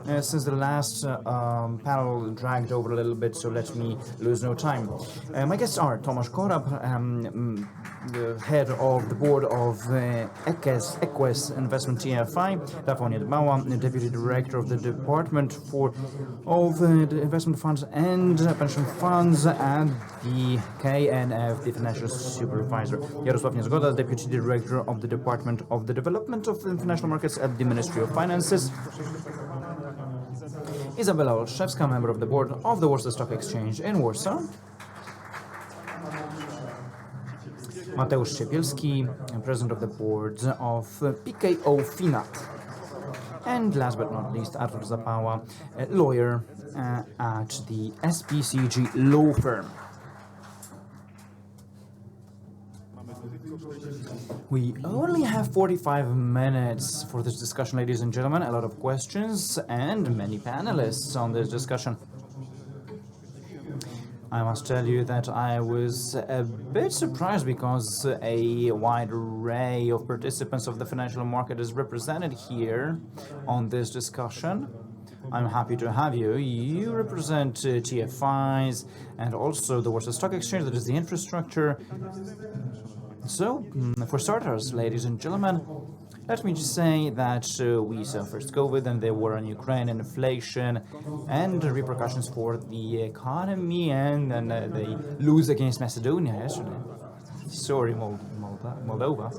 since the last panel dragged over a little bit, so let me lose no time. My guests are Tomasz Korab, the head of the board of EQUES Investment TFI, Rafael Dbała, the deputy director of the department of the investment funds and pension funds at the KNF, the financial supervisor. Jarosław Niezgoda, deputy director of the department of the development of financial markets at the Ministry of Finances. Izabela Olszewska, member of the board of the Warsaw Stock Exchange in Warsaw. Mateusz Siepielski, president of the board of PKO Finat. And last but not least, Artur Zapała, a lawyer at the SPCG law firm. We only have 45 minutes for this discussion, ladies and gentlemen. A lot of questions and many panelists on this discussion. I must tell you that I was a bit surprised because a wide array of participants of the financial market is represented here on this discussion. I'm happy to have you. You represent TFIs and also the Warsaw Stock Exchange, that is the infrastructure. So, for starters, ladies and gentlemen, let me just say that we saw first COVID and the war in Ukraine, inflation, and repercussions for the economy, and then they lose against Macedonia yesterday. Sorry, Moldova.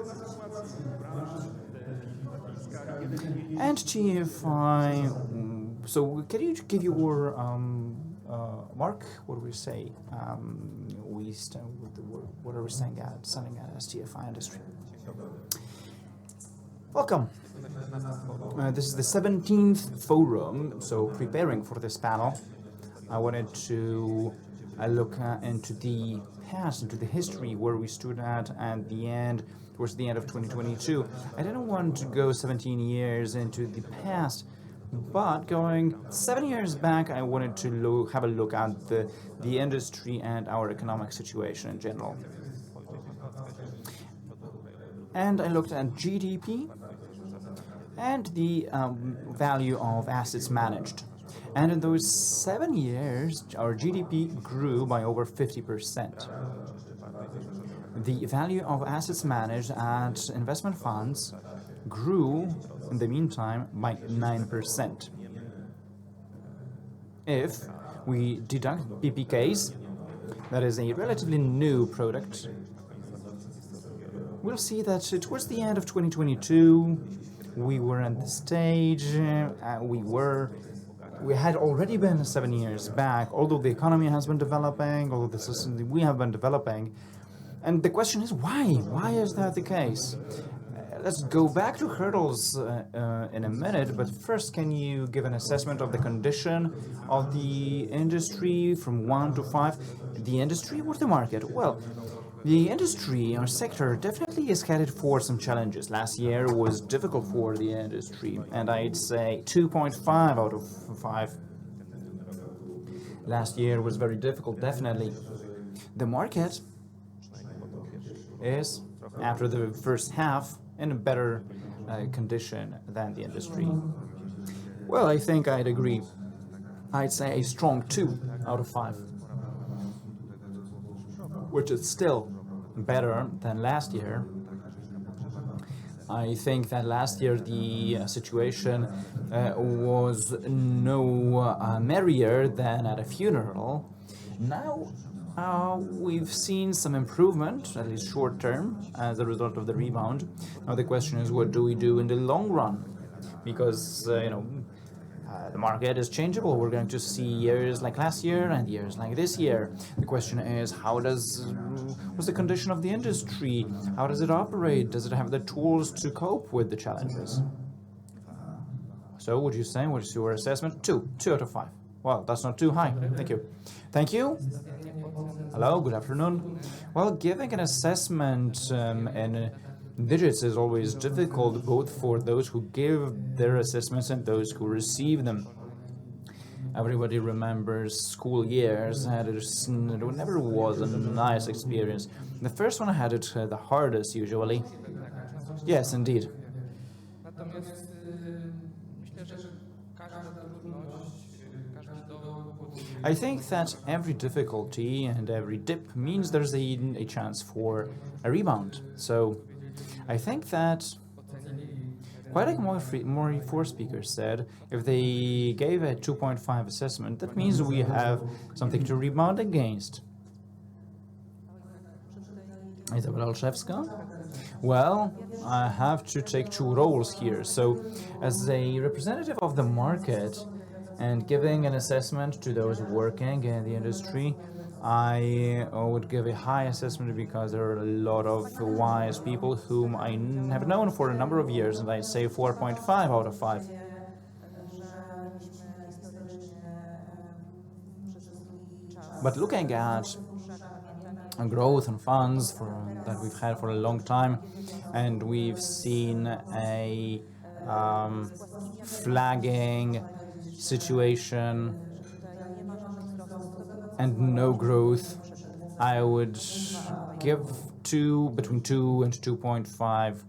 And TFI, so can you give your Mark, what do we say? What are we saying at as TFI industry? Welcome. This is the 17th forum, so preparing for this panel, I wanted to look into the past, into the history, where we stood at the end, towards the end of 2022. I didn't want to go 17 years into the past, but going 7 years back, I wanted to have a look at the industry and our economic situation in general. And I looked at GDP and the value of assets managed. And in those 7 years, our GDP grew by over 50%. The value of assets managed at investment funds grew, in the meantime, by 9%. If we deduct PPKs, that is a relatively new product, we'll see that towards the end of 2022, we were at the stage, we had already been 7 years back, although the economy has been developing, although the system we have been developing. And the question is why? Why is that the case? Let's go back to hurdles in a minute, but first, can you give an assessment of the condition of the industry from 1 to 5? The industry or the market? Well, the industry, our sector, definitely is headed for some challenges. Last year was difficult for the industry, and I'd say 2.5 out of 5. Last year was very difficult, definitely. The market is, after the first half, in a better condition than the industry. Well, I think I'd agree. I'd say a strong 2 out of 5. Which is still better than last year. I think that last year the situation was no merrier than at a funeral. Now we've seen some improvement, at least short term, as a result of the rebound. Now the question is, what do we do in the long run? Because, the market is changeable. We're going to see years like last year and years like this year. The question is, what's the condition of the industry? How does it operate? Does it have the tools to cope with the challenges? So, would you say, what's your assessment? 2 out of 5. Well, that's not too high. Thank you. Thank you. Hello, good afternoon. Well, giving an assessment in digits is always difficult, both for those who give their assessments and those who receive them. Everybody remembers school years, and it never was a nice experience. The first one I had it the hardest, usually. Yes, indeed. I think that every difficulty and every dip means there's a chance for a rebound. So I think that, quite like more four speakers said, if they gave a 2.5 assessment, that means we have something to rebound against. Izabela Olszewska? Well, I have to take two roles here. So, as a representative of the market and giving an assessment to those working in the industry, I would give a high assessment because there are a lot of wise people whom I have known for a number of years, and I say 4.5 out of 5. But looking at growth in funds that we've had for a long time, and we've seen a flagging situation and no growth, I would give between 2 and 2.5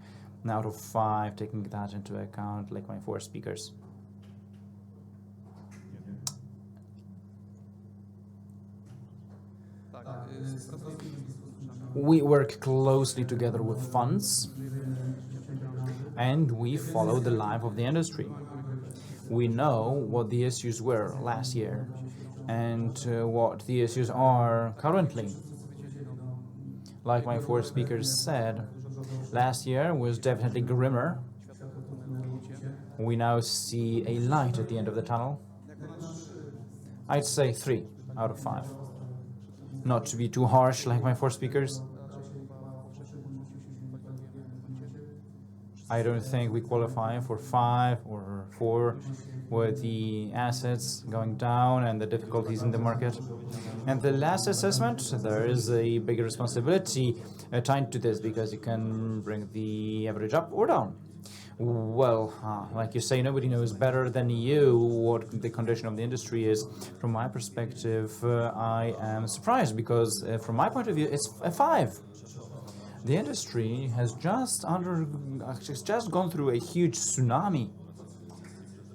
out of 5, taking that into account, like my four speakers. We work closely together with funds, and we follow the life of the industry. We know what the issues were last year and what the issues are currently. Like my four speakers said, last year was definitely grimmer. We now see a light at the end of the tunnel. I'd say 3 out of 5. Not to be too harsh like my four speakers. I don't think we qualify for 5 or 4 with the assets going down and the difficulties in the market. And the last assessment, there is a bigger responsibility tied to this because you can bring the average up or down. Well, like you say, nobody knows better than you what the condition of the industry is. From my perspective, I am surprised because from my point of view, it's a 5. The industry has just gone through a huge tsunami.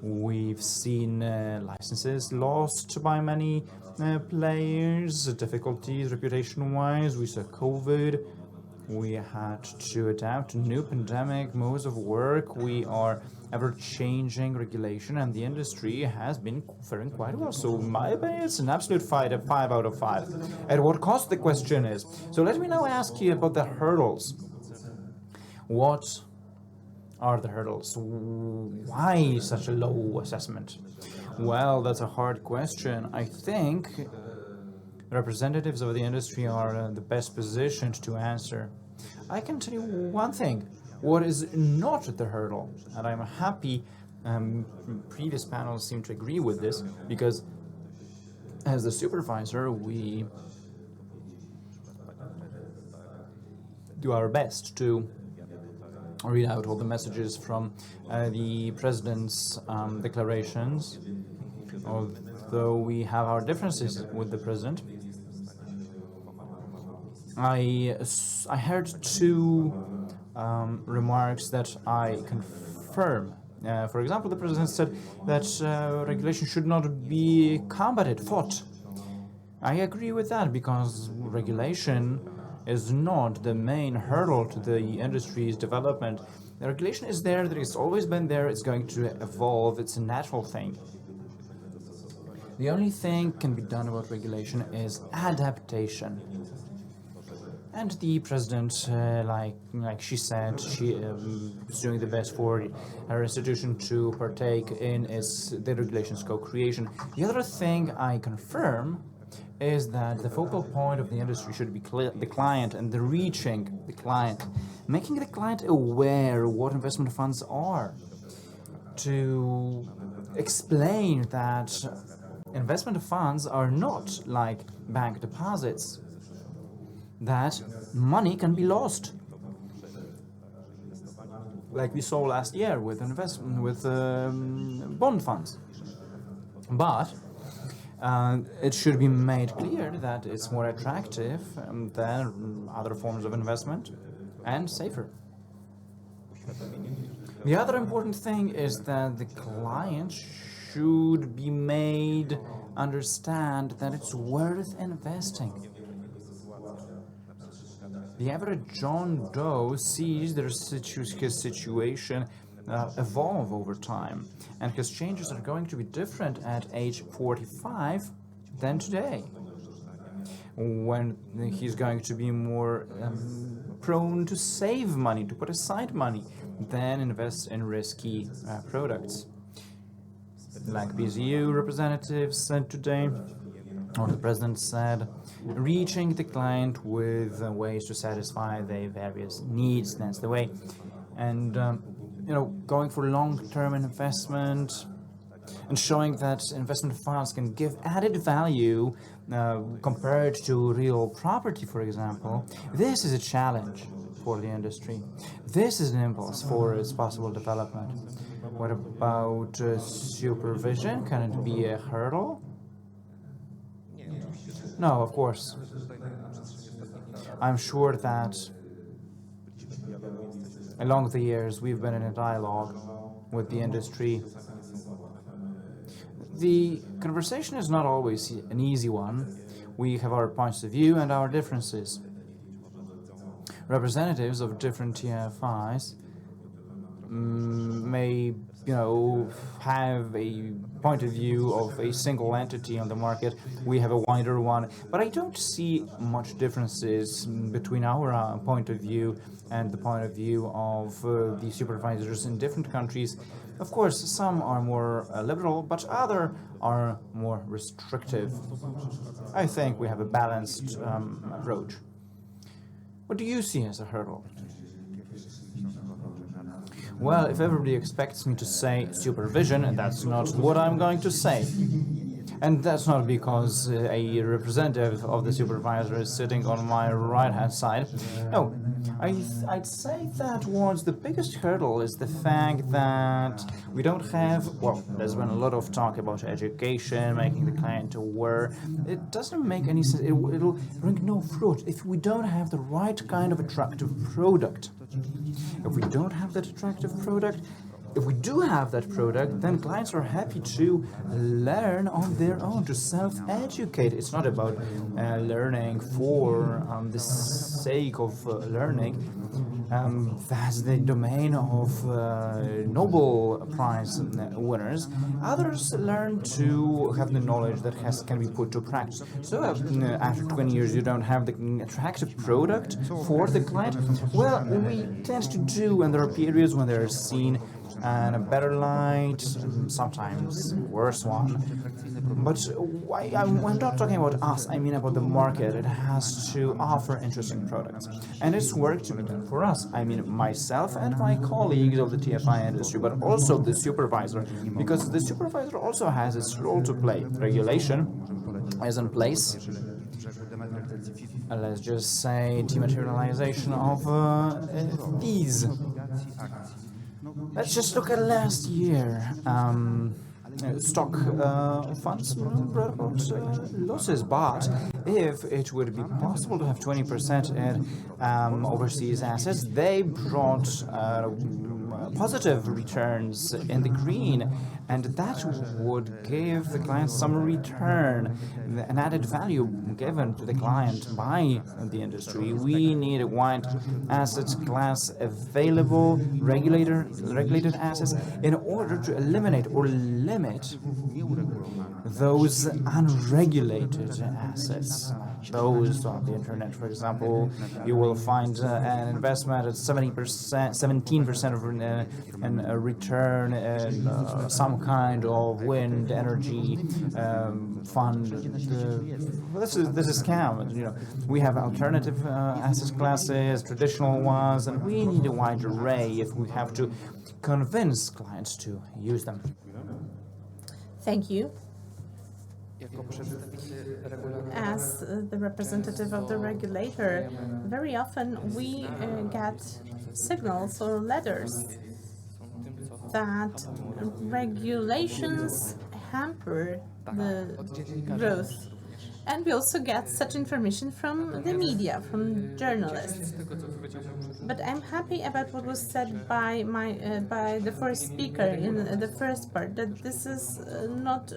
We've seen licenses lost by many players, difficulties reputation-wise. We saw COVID. We had to adapt to new pandemic modes of work. We are ever-changing regulation, and the industry has been faring quite well. So, in my opinion, it's an absolute 5 out of 5. At what cost, the question is. So, let me now ask you about the hurdles. What are the hurdles? Why such a low assessment? Well, that's a hard question. I think representatives of the industry are the best positioned to answer. I can tell you one thing, what is not the hurdle, and I'm happy previous panels seem to agree with this, because as the supervisor, we do our best to read out all the messages from the President's declarations, although we have our differences with the President. I heard 2 remarks that I confirm. For example, the President said that regulation should not be fought. I agree with that because regulation is not the main hurdle to the industry's development. The regulation is there, it's always been there, it's going to evolve, it's a natural thing. The only thing can be done about regulation is adaptation. And the President, like she said, she is doing the best for her institution to partake in the regulation's co-creation. The other thing I confirm is that the focal point of the industry should be the client and reaching the client, making the client aware what investment funds are, to explain that investment funds are not like bank deposits, that money can be lost, like we saw last year with bond funds. But it should be made clear that it's more attractive than other forms of investment and safer. The other important thing is that the client should be made understand that it's worth investing. The average John Doe sees his situation evolve over time, and his changes are going to be different at age 45 than today, when he's going to be more prone to save money, to put aside money, than invest in risky products. Like BZU representatives said today, or the president said, reaching the client with ways to satisfy their various needs, that's the way. And, going for long-term investment and showing that investment funds can give added value compared to real property, for example, this is a challenge for the industry. This is an impulse for its possible development. What about supervision? Can it be a hurdle? No, of course. I'm sure that along the years we've been in a dialogue with the industry. The conversation is not always an easy one. We have our points of view and our differences. Representatives of different TFIs may, have a point of view of a single entity on the market. We have a wider one, but I don't see much differences between our point of view and the point of view of the supervisors in different countries. Of course, some are more liberal, but others are more restrictive. I think we have a balanced approach. What do you see as a hurdle? Well, if everybody expects me to say supervision, that's not what I'm going to say. And that's not because a representative of the supervisor is sitting on my right-hand side. No, I'd say that the biggest hurdle is the fact that we don't have, there's been a lot of talk about education, making the client aware. It doesn't make any sense. It'll bring no fruit if we don't have the right kind of attractive product. If we don't have that attractive product, if we do have that product, then clients are happy to learn on their own, to self-educate. It's not about learning for the sake of learning. That's the domain of Nobel Prize winners. Others learn to have the knowledge that can be put to practice. So after 20 years you don't have the attractive product for the client? Well, we tend to do, and there are periods when they're seen in a better light, sometimes worse one. But I'm not talking about us, I mean about the market. It has to offer interesting products. And it's work to be done for us. I mean myself and my colleagues of the TFI industry, but also the supervisor, because the supervisor also has its role to play. Regulation is in place. Let's just say dematerialization of fees. Let's just look at last year. Stock funds brought about losses, but if it would be possible to have 20% in overseas assets, they brought positive returns in the green, and that would give the client some return, an added value given to the client by the industry. We need a wide asset class available, regulated assets, in order to eliminate or limit those unregulated assets. Those on the internet, for example, you will find an investment at 17% of a return in some kind of wind energy fund. This is scam. We have alternative asset classes, traditional ones, and we need a wide array if we have to convince clients to use them. Thank you. As the representative of the regulator, very often we get signals or letters that regulations hamper the growth And we also get such information from the media, from journalists. But I'm happy about what was said by the first speaker in the first part, that this is not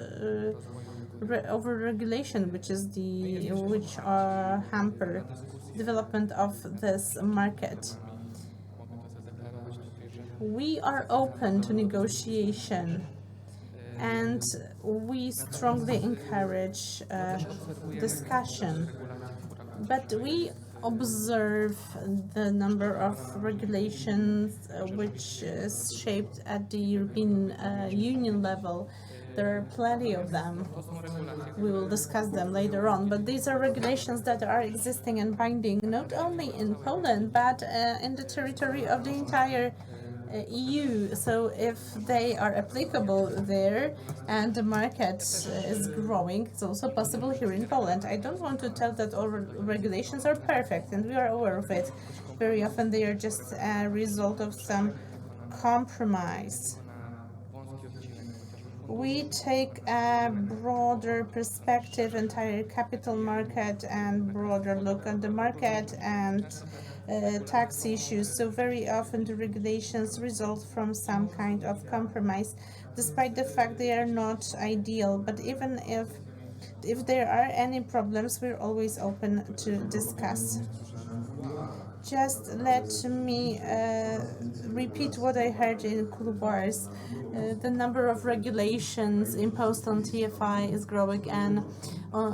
over-regulation which hamper development of this market. We are open to negotiation, and we strongly encourage discussion. But we observe the number of regulations which is shaped at the European Union level. There are plenty of them. We will discuss them later on, but these are regulations that are existing and binding not only in Poland, but in the territory of the entire EU. So if they are applicable there and the market is growing, it's also possible here in Poland. I don't want to tell that all regulations are perfect, and we are aware of it. Very often they are just a result of some compromise. We take a broader perspective, entire capital market, and broader look at the market and tax issues. So very often the regulations result from some kind of compromise, despite the fact they are not ideal. But even if there are any problems, we're always open to discuss. Just let me repeat what I heard in couloirs. The number of regulations imposed on TFI is growing, and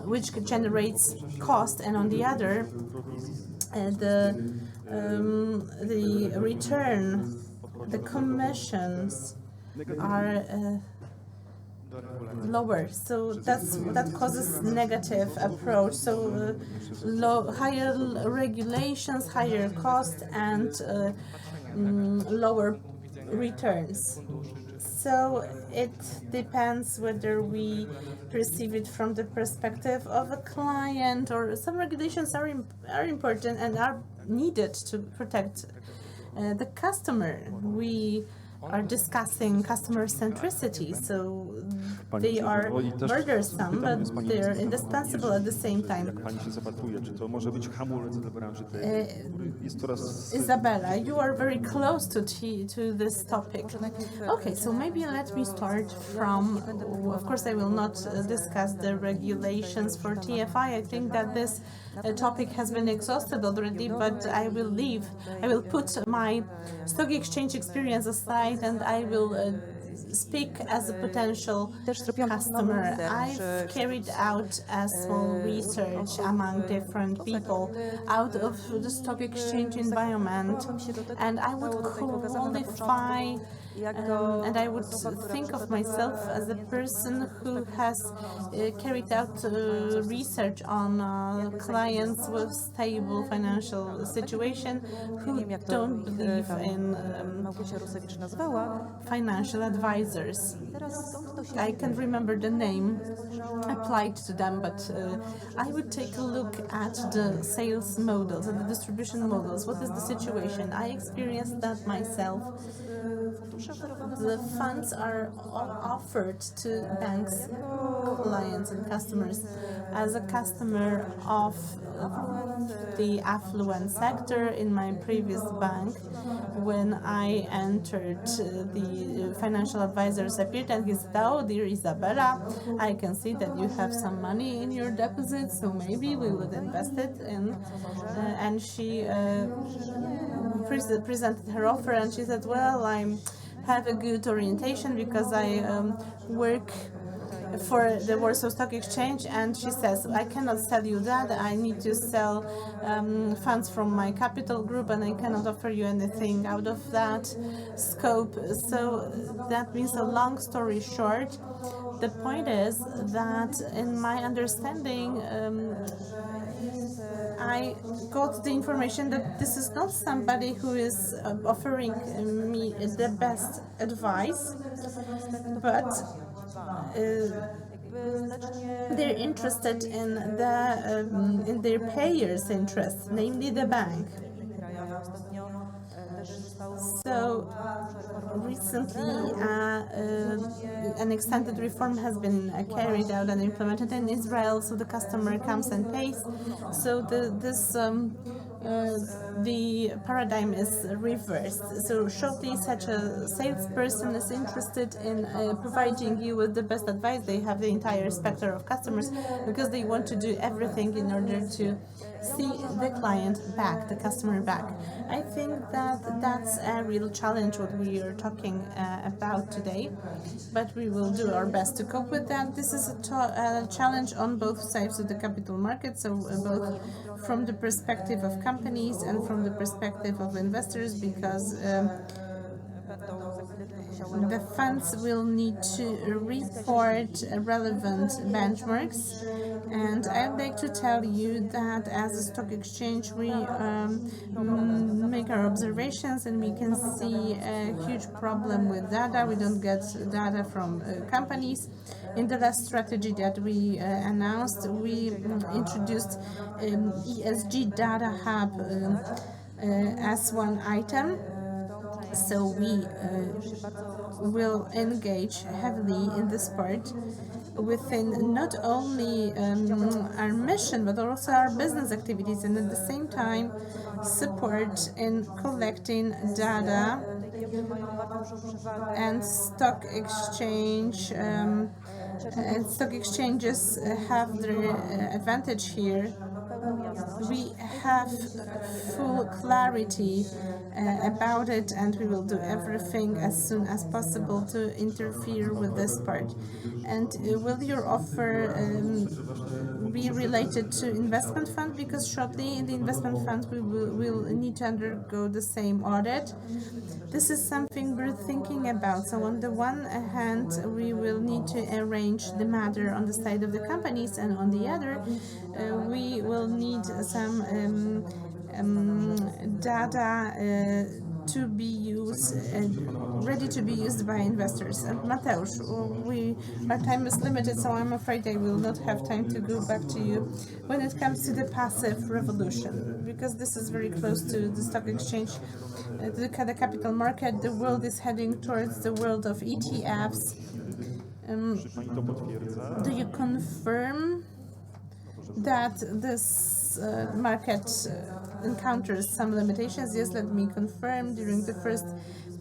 which generates cost, and on the other, the return, the commissions are lower, so that causes negative approach. So higher regulations, higher cost, and lower returns. So it depends whether we perceive it from the perspective of a client, or some regulations are important and are needed to protect the customer. We are discussing customer centricity, so they are burdensome, but they are indispensable at the same time. Isabella, you are very close to this topic. Okay, so maybe let me start from, of course I will not discuss the regulations for TFI. I think that this topic has been exhausted already, but I will put my stock exchange experience aside, and I will speak as a potential customer. I've carried out a small research among different people out of the stock exchange environment, and I would qualify and I would think of myself as a person who has carried out research on clients with stable financial situation who don't believe in financial advisors. I can't remember the name applied to them, but I would take a look at the sales models and the distribution models. What is the situation? I experienced that myself. The funds are offered to banks, clients and customers. As a customer of the affluent sector in my previous bank, when I entered, the financial advisors appeared and he said, "Oh, dear Isabella, I can see that you have some money in your deposit, so maybe we would invest it in." And she presented her offer, and she said, "Well, I have a good orientation because I work for the Warsaw Stock Exchange," and she says, "I cannot sell you that. I need to sell funds from my capital group, and I cannot offer you anything out of that scope." So that means, a long story short, the point is that in my understanding, I got the information that this is not somebody who is offering me the best advice, but they're interested in their payers' interest, namely the bank. So recently, an extended reform has been carried out and implemented in Israel. So the customer comes and pays. So the paradigm is reversed. So shortly, such a salesperson is interested in providing you with the best advice. They have the entire spectrum of customers because they want to do everything in order to see the client back, the customer back. I think that that's a real challenge what we are talking about today, but we will do our best to cope with that. This is a challenge on both sides of the capital market, so both from the perspective of companies and from the perspective of investors, because the funds will need to report relevant benchmarks. And I'd like to tell you that as a stock exchange, we make our observations and we can see a huge problem with data. We don't get data from companies. In the last strategy that we announced, we introduced ESG data hub as one item. So we will engage heavily in this part within not only our mission but also our business activities, and at the same time support in collecting data and stock exchanges have their advantage here. We have full clarity about it, and we will do everything as soon as possible to interfere with this part. And will your offer be related to investment fund? Because shortly in the investment fund we will need to undergo the same audit. This is something we're thinking about. So on the one hand, we will need to arrange the matter on the side of the companies, and on the other, we will need some data to be used, ready to be used by investors. And Mateusz, our time is limited, so I'm afraid I will not have time to go back to you when it comes to the passive revolution, because this is very close to the stock exchange, the capital market. The world is heading towards the world of ETFs. Do you confirm that this market encounters some limitations? Yes, let me confirm. During the first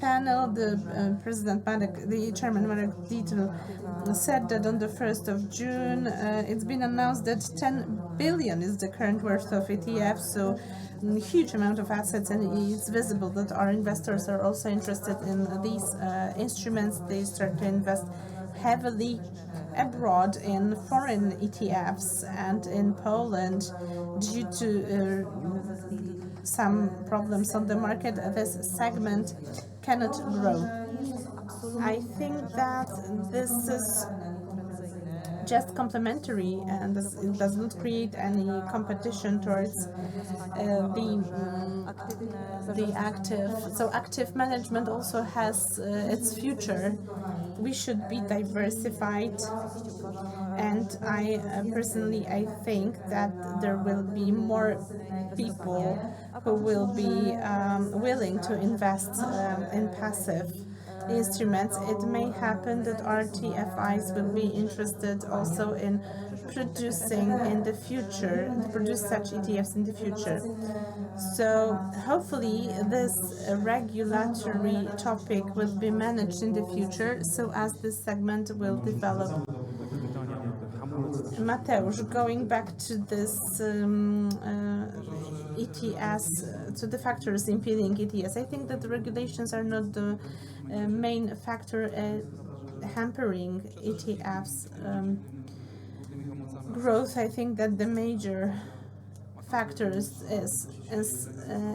panel, the chairman Marek Dietl said that on the 1st of June, it's been announced that 10 billion is the current worth of ETFs, so a huge amount of assets, and it's visible that our investors are also interested in these instruments. They start to invest heavily abroad in foreign ETFs, and in Poland, due to some problems on the market, this segment cannot grow. I think that this is just complementary, and it does not create any competition towards the active. So active management also has its future. We should be diversified, and I personally think that there will be more people who will be willing to invest in passive instruments. It may happen that RTFIs will be interested also in producing in the future, produce such ETFs in the future. So hopefully this regulatory topic will be managed in the future, so as this segment will develop. Mateusz, going back to this ETS, to the factors impeding ETS, I think that the regulations are not the main factor hampering ETFs growth. I think that the major factors is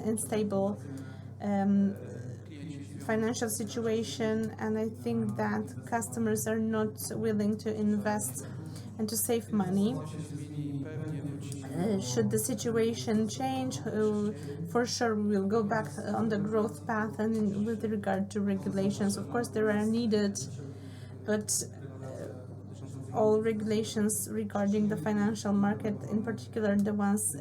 unstable financial situation, and I think that customers are not willing to invest and to save money. Should the situation change, for sure we will go back on the growth path. And with regard to regulations, of course, they are needed, but all regulations regarding the financial market, in particular the ones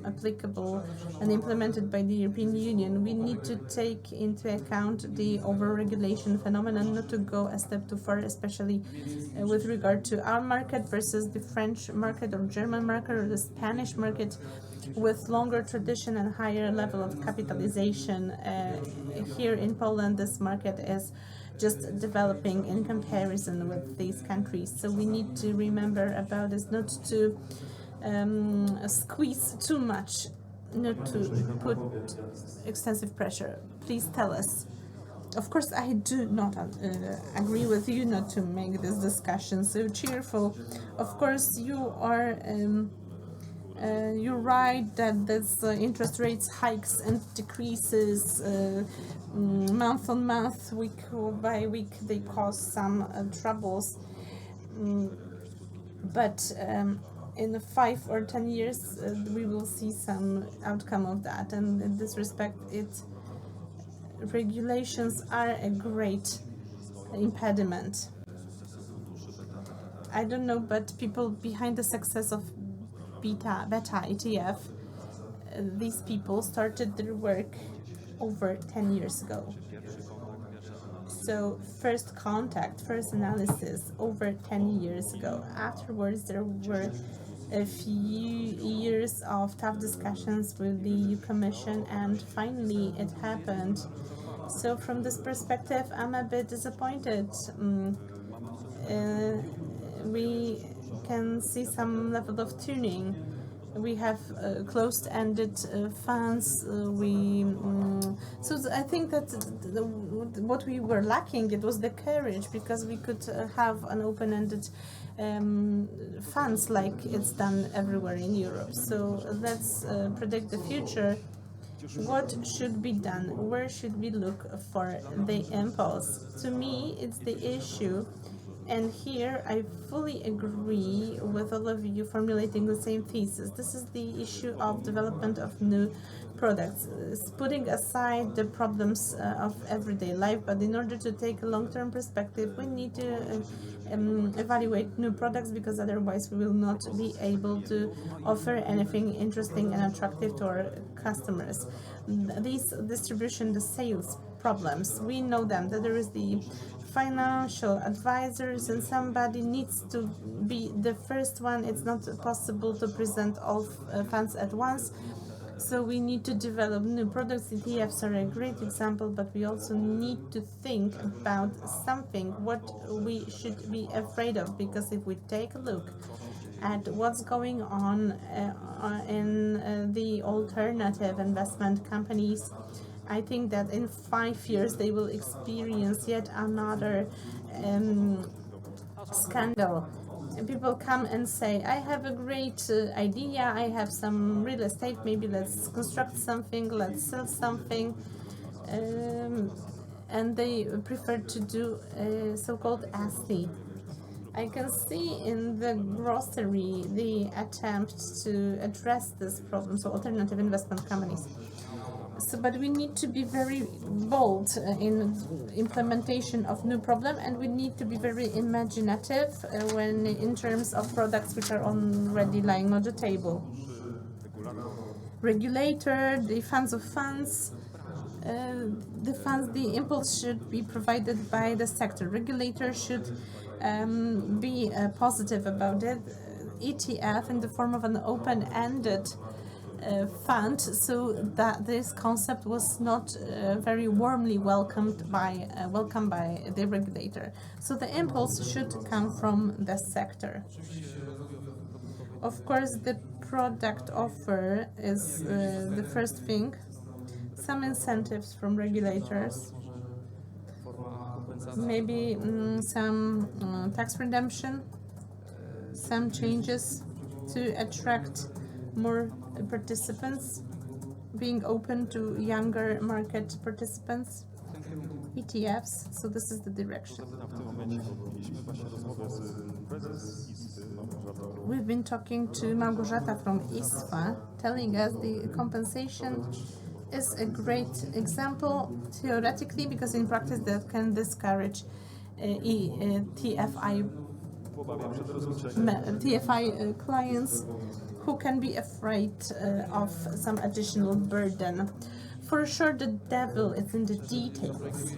applicable and implemented by the European Union, we need to take into account the over-regulation phenomenon, not to go a step too far, especially with regard to our market versus the French market or German market or the Spanish market with longer tradition and higher level of capitalization. Here in Poland, this market is just developing in comparison with these countries. So we need to remember about this, not to squeeze too much, not to put extensive pressure. Please tell us. Of course, I do not agree with you not to make this discussion so cheerful. Of course, you are you're right that this interest rates hikes and decreases month on month, week by week, they cause some troubles. But in 5 or 10 years, we will see some outcome of that. And in this respect, regulations are a great impediment. I don't know, but people behind the success of beta ETF, these people started their work over 10 years ago. So first contact, first analysis over 10 years ago. Afterwards, there were a few years of tough discussions with the EU Commission, and finally it happened. So from this perspective, I'm a bit disappointed. We can see some level of tuning. We have closed-ended funds. So I think that what we were lacking, it was the courage, because we could have an open-ended funds like it's done everywhere in Europe. So let's predict the future. What should be done? Where should we look for the impulse? To me, it's the issue. And here I fully agree with all of you formulating the same thesis. This is the issue of development of new products, putting aside the problems of everyday life, but in order to take a long-term perspective, we need to evaluate new products, because otherwise we will not be able to offer anything interesting and attractive to our customers. These distribution, the sales problems, we know them, that there is the financial advisors and somebody needs to be the first one. It's not possible to present all funds at once. So we need to develop new products. ETFs are a great example, but we also need to think about something, what we should be afraid of, because if we take a look at what's going on in the alternative investment companies, I think that in 5 years they will experience yet another scandal. And people come and say, I have a great idea, I have some real estate, maybe let's construct something, let's sell something. And they prefer to do so-called ASTI. I can see in the grocery the attempt to address this problem, so alternative investment companies. So, but we need to be very bold in implementation of new problem, and we need to be very imaginative when in terms of products which are already lying on the table. Regulator, the funds of funds, the impulse should be provided by the sector. Regulator should be positive about it. ETF in the form of an open-ended fund, so that this concept was not very warmly welcomed by the regulator. So the impulse should come from the sector. Of course, the product offer is the first thing. Some incentives from regulators, maybe some tax redemption, some changes to attract more participants, being open to younger market participants, ETFs, so this is the direction. We've been talking to Małgorzata from ISFA, telling us the compensation is a great example theoretically, because in practice that can discourage TFI TFI clients who can be afraid of some additional burden. For sure, the devil is in the details.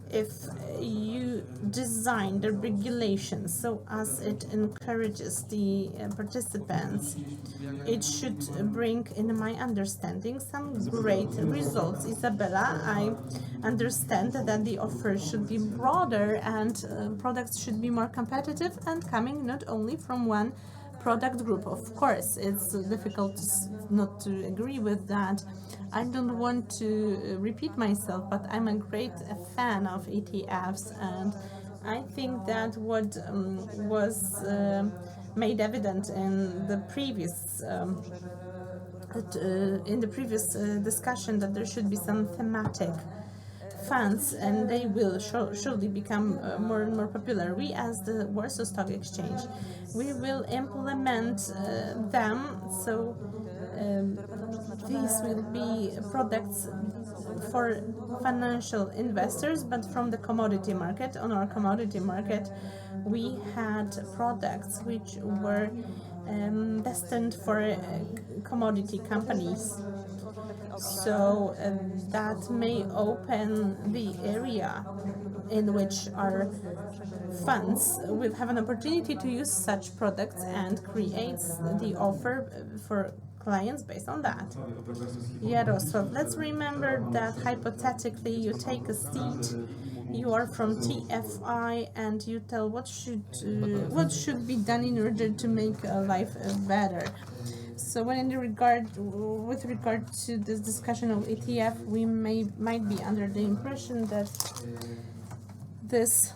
If you design the regulation so as it encourages the participants, it should bring, in my understanding, some great results. Isabella, I understand that the offer should be broader and products should be more competitive and coming not only from one product group. Of course, it's difficult not to agree with that. I don't want to repeat myself, but I'm a great fan of ETFs, and I think that what was made evident in the previous discussion, that there should be some thematic funds, and they will surely become more and more popular. We, as the Warsaw Stock Exchange, we will implement them, so these will be products for financial investors, but from the commodity market. On our commodity market, we had products which were destined for commodity companies. So that may open the area in which our funds will have an opportunity to use such products and creates the offer for clients based on that. Jarosław, let's remember that hypothetically you take a seat, you are from TFI, and you tell what should be done in order to make life better. So when with regard to this discussion of ETF, we might be under the impression that this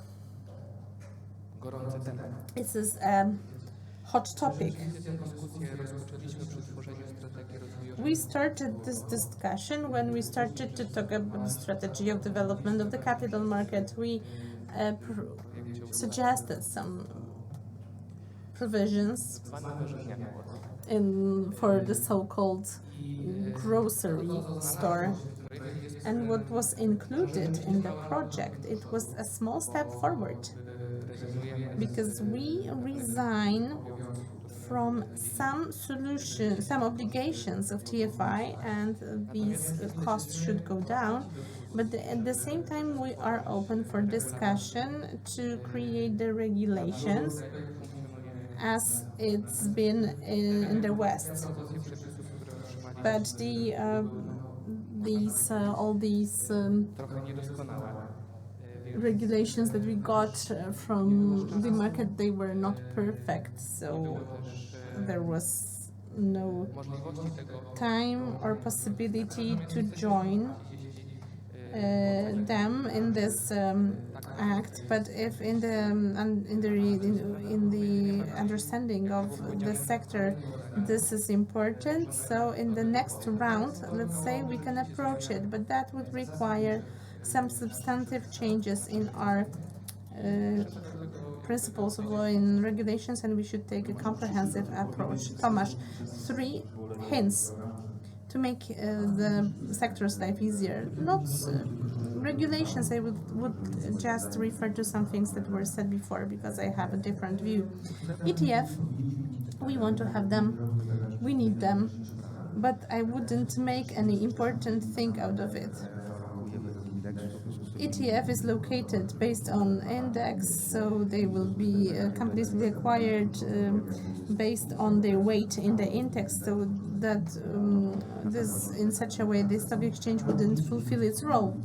is a hot topic. We started this discussion when we started to talk about the strategy of development of the capital market. We suggested some provisions for the so-called grocery store. And what was included in the project, it was a small step forward, because we resign from some obligations of TFI, and these costs should go down. But at the same time, we are open for discussion to create the regulations as it's been in the West. But all these regulations that we got from the market, they were not perfect, so there was no time or possibility to join them in this act. But if in the understanding of the sector this is important, so in the next round, let's say, we can approach it, but that would require some substantive changes in our principles of law and regulations, and we should take a comprehensive approach. Tomasz, 3 hints to make the sector's life easier. Not regulations, I would just refer to some things that were said before, because I have a different view. ETF, we want to have them, we need them, but I wouldn't make any important thing out of it. ETF is located based on index, so they will be companies will be acquired based on their weight in the index, so that this in such a way the stock exchange wouldn't fulfill its role.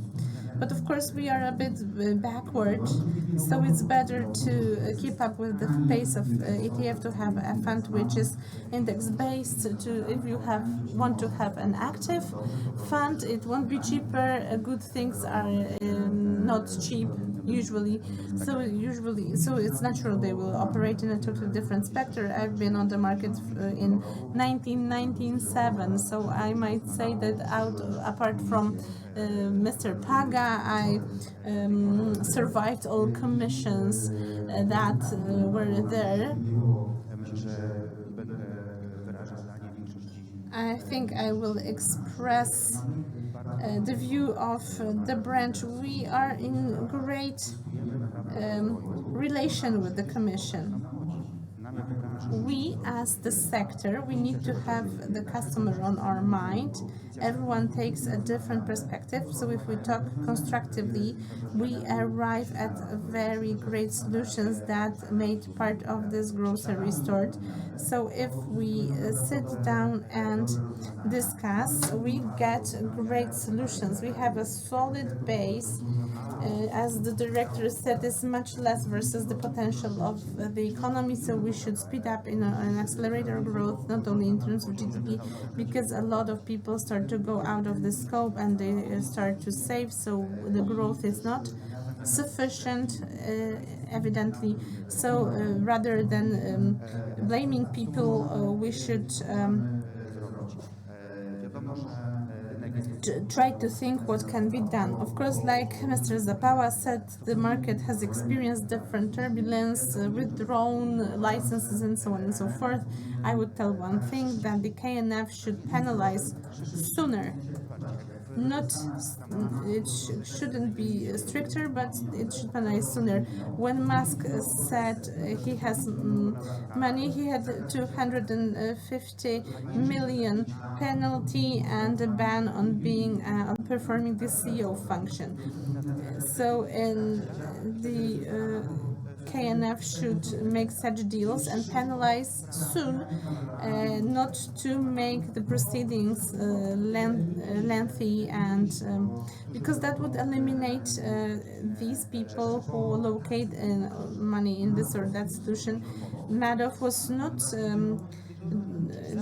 But of course we are a bit backward, so it's better to keep up with the pace of ETF, to have a fund which is index based. If you want to have an active fund, it won't be cheaper. Good things are not cheap usually, so it's natural they will operate in a totally different spectrum. I've been on the market in 1997, so I might say that apart from Mr. Paga, I survived all commissions that were there. I think I will express the view of the branch. We are in great relation with the Commission. We, as the sector, we need to have the customer on our mind. Everyone takes a different perspective, so if we talk constructively, we arrive at very great solutions that made part of this grocery store. So if we sit down and discuss, we get great solutions. We have a solid base. As the director said, is much less versus the potential of the economy, so we should speed up and accelerate our growth, not only in terms of GDP, because a lot of people start to go out of the scope and they start to save, so the growth is not sufficient, evidently. So rather than blaming people, we should try to think what can be done. Of course, like Mr. Zapała said, the market has experienced different turbulence, withdrawn licenses and so on and so forth. I would tell one thing, that the KNF should penalize sooner. Not, it shouldn't be stricter, but it should penalize sooner. When Musk said he has money, he had 250 million penalty and a ban on being on performing the CEO function. So in the KNF should make such deals and penalize soon, not to make the proceedings lengthy, and because that would eliminate these people who locate money in this or that solution. Madoff was not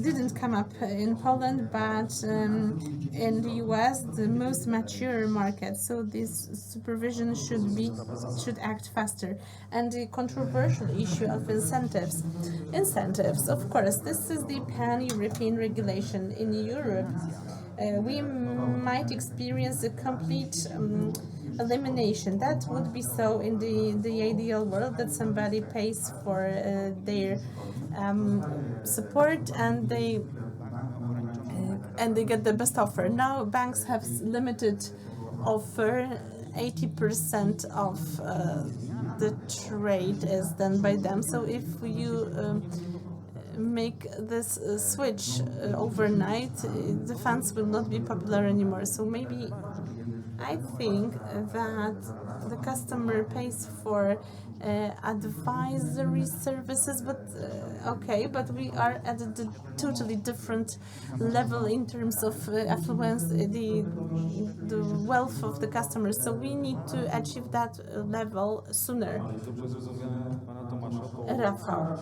didn't come up in Poland, but in the US, the most mature market. So this supervision should act faster. And the controversial issue of incentives. Incentives, of course, this is the pan-European regulation. In Europe, we might experience a complete elimination. That would be so in the ideal world, that somebody pays for their support and they get the best offer. Now banks have limited offer. 80% of the trade is done by them. So if you make this switch overnight, the funds will not be popular anymore. So maybe I think that the customer pays for advisory services, but okay, but we are at a totally different level in terms of affluence, the wealth of the customers. So we need to achieve that level sooner. Rafał,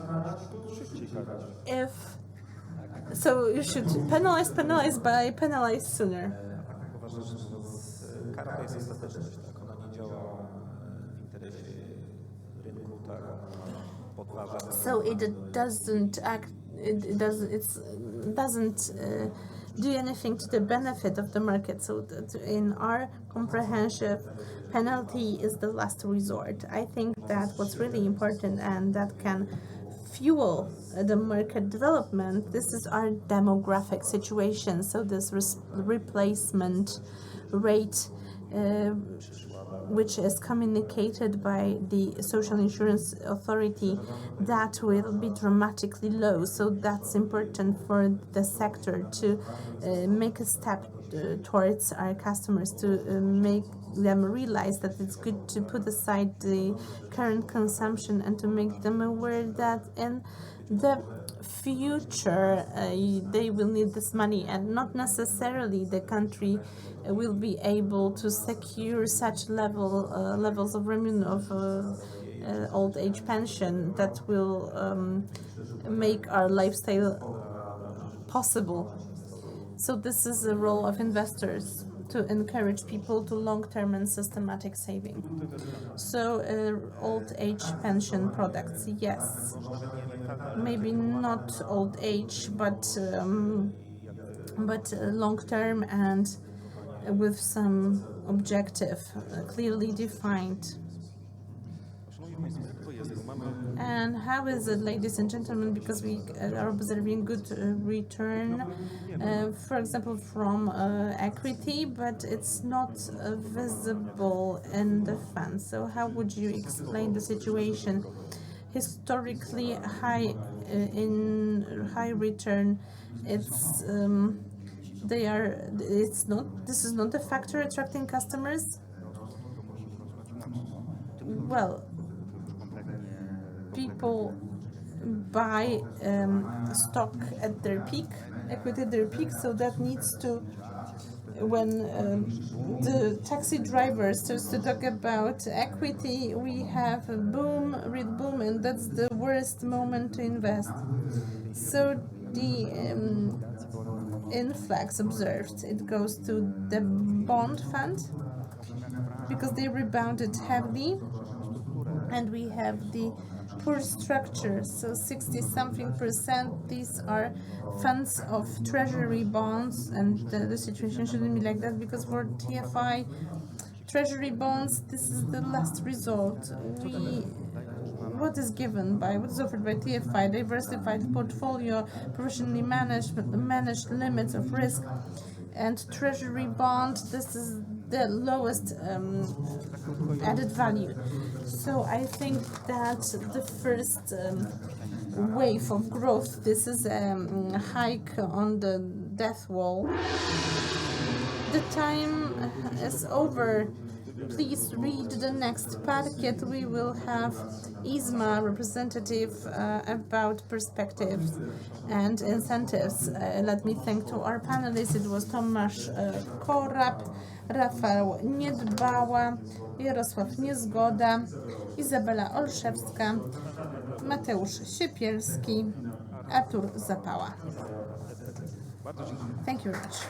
if so, you should penalize sooner. Karta jest ostateczność, tak? Ona nie działa w interesie rynku, tak? Podważa. So it doesn't act. It doesn't do anything to the benefit of the market. So in our comprehension, penalty is the last resort. I think that what's really important and that can fuel the market development. This is our demographic situation. So this replacement rate, which is communicated by the Social Insurance Authority, that will be dramatically low. So that's important for the sector to make a step towards our customers, to make them realize that it's good to put aside the current consumption and to make them aware that in the future they will need this money, and not necessarily the country will be able to secure such levels of remuneration of old age pension that will make our lifestyle possible. So this is the role of investors, to encourage people to long-term and systematic saving. So old age pension products, yes, maybe not old age, but long-term and with some objective clearly defined. And how is it, ladies and gentlemen, because we are observing good return, for example, from equity, but it's not visible in the fund. So how would you explain the situation? Historically high in high return, it's this is not a factor attracting customers. Well, people buy stock at their peak, equity at their peak, so that needs to, when the taxi driver starts to talk about equity, we have a boom, real boom, and that's the worst moment to invest. So the influx observed, it goes to the bond fund because they rebounded heavily, and we have the poor structure, so 60-something%. These are funds of treasury bonds, and the situation shouldn't be like that, because for TFI treasury bonds, this is the last resort. What is offered by TFI? Diversified portfolio, professionally managed limits of risk, and treasury bond. This is the lowest added value. So I think that the first wave of growth, this is a hike on the death wall. The time is over. Please read the next Parkiet. We will have ISMA representative about perspectives and incentives. Let me thank to our panelists. It was Tomasz Korab, Rafał Niedbała, Jarosław Niezgoda, Izabela Olszewska, Mateusz Siepielski, Artur Zapała. Thank you very much.